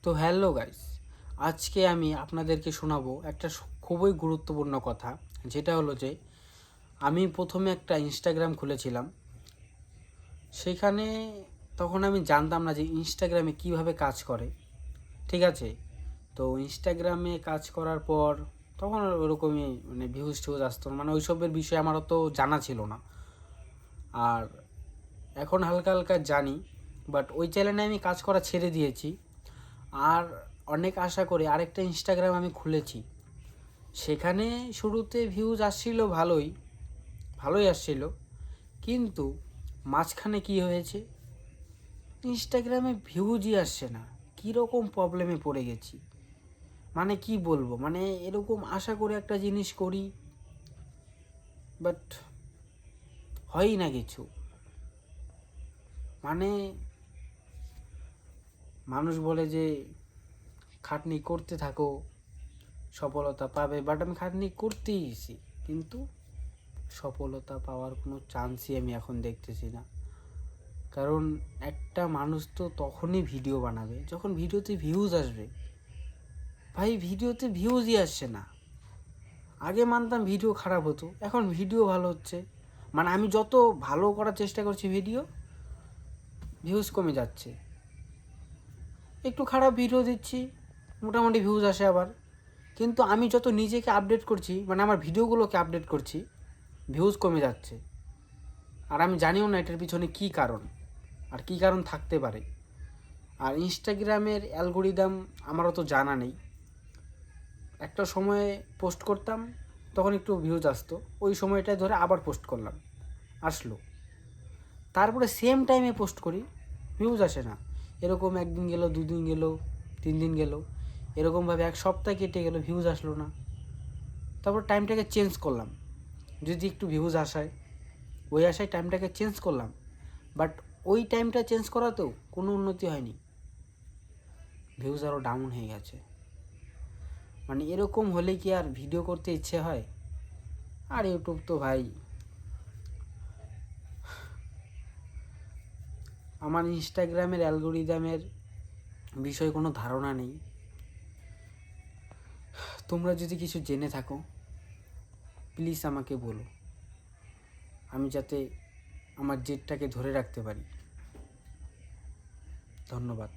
তো hello guys, আজকে আমি আপনাদেরকে শোনাবো একটা খুবই গুরুত্বপূর্ণ কথা। যেটা হলো যে আমি প্রথমে একটা ইনস্টাগ্রাম খুলেছিলাম। সেখানে তখন আমি জানতাম না যে ইনস্টাগ্রামে কিভাবে কাজ করে, ঠিক আছে? তো ইনস্টাগ্রামে কাজ করার পর তখন ওরকমই ভিউজ টিউজ আসতো না, ওইসবের বিষয়ে আমার অত জানা ছিল না। আর এখন হালকা হালকা জানি, বাট ওই চ্যানেলে আমি কাজ করা ছেড়ে দিয়েছি। আর অনেক আশা করে আরেকটা ইনস্টাগ্রাম আমি খুলেছি। সেখানে শুরুতে ভিউজ আসছিল ভালোই, ভালোই আসছিল, কিন্তু মাঝখানে কি হয়েছে, ইনস্টাগ্রামে ভিউজই আসছে না। কীরকম প্রবলেমে পড়ে গেছি, কি বলবো, এরকম আশা করে একটা জিনিস করি, বাট হয়ই না কিছু। মানে মানুষ বলে যে খাটনি করতে থাকো সফলতা পাবে, বাট আমি খাটনি করতেইছি, কিন্তু সফলতা পাওয়ার কোনো চান্সই আমি এখন দেখতেছি না। কারণ একটা মানুষ তো তখনই ভিডিও বানাবে যখন ভিডিওতে ভিউজ আসবে। ভাই, ভিডিওতে ভিউজই আসছে না। আগে মানতাম ভিডিও খারাপ হতো, এখন ভিডিও ভালো হচ্ছে। আমি যত ভালো করার চেষ্টা করছি ভিডিও, ভিউজ কমে যাচ্ছে। একটু খারাপ ভিডিও দিচ্ছি, মোটামুটি ভিউজ আসে আবার। কিন্তু আমি যত নিজেকে আপডেট করছি, আমার ভিডিওগুলোকে আপডেট করছি, ভিউজ কমে যাচ্ছে। আর আমি জানিও না এটার পিছনে কী কারণ, আর কী কারণ থাকতে পারে। আর ইনস্টাগ্রামের অ্যালগোরিদম আমারও তো জানা নেই। একটা সময়ে পোস্ট করতাম, তখন একটু ভিউজ আসতো, ওই সময়টায় ধরে আবার পোস্ট করলাম, আসলো। তারপরে সেম টাইমে পোস্ট করি, ভিউজ আসে না। এরকম একদিন গেল, দুদিন গেল, 3 দিন গেল, এরকমভাবে এক সপ্তাহ কেটে গেল, ভিউজ আসলো না। তারপর টাইমটাকে চেঞ্জ করলাম, যদি একটু ভিউজ আসায়, ওই আশায় টাইমটাকে চেঞ্জ করলাম। বাট ওই টাইমটা চেঞ্জ করাতেও কোনো উন্নতি হয়নি, ভিউজ আরও ডাউন হয়ে গেছে। এরকম হলে কি আর ভিডিও করতে ইচ্ছে হয়? আর ইউটিউব তো ভাই, আমার ইনস্টাগ্রামের অ্যালগোরিদমের বিষয়ে কোনো ধারণা নেই। তোমরা যদি কিছু জেনে থাকো, প্লিজ আমাকে বলো, আমি যাতে আমার জেদটাকে ধরে রাখতে পারি। ধন্যবাদ।